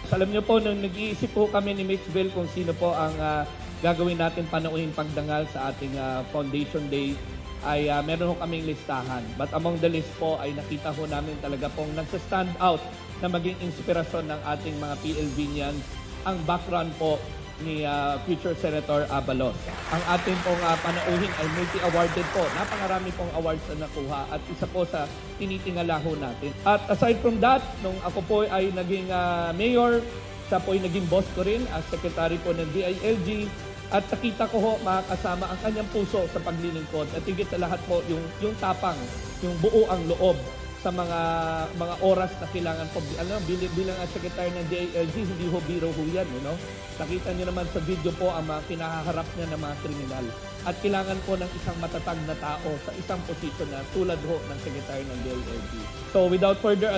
Alam niyo po, nung nag-iisip po kami ni Mitchville kung sino po ang gagawin natin panauhin pagdangal sa ating Foundation Day, ay meron ho kaming listahan. But among the list po ay nakita ho namin talaga pong nagsa-stand out na maging inspirasyon ng ating mga PLVnians ang background po ni future Senator Abalos. Ang ating pong panauhin ay multi-awarded po. Napakarami pong awards na nakuha at isa po sa tinitingala ho natin. At aside from that, nung ako po ay naging mayor, siya po ay naging boss ko rin as secretary po ng DILG. At nakita ko ho makakasama ang kanyang puso sa paglilingkod. At higit sa lahat po yung tapang, yung buo ang loob sa mga oras na kailangan po. Bilang secretary ng DILG, hindi ho biro ho yan. You know? Nakita niyo naman sa video po ang mga kinaharap niya ng mga kriminal. At kailangan po ng isang matatag na tao sa isang posisyon na tulad ho ng secretary ng DILG. So without further ado,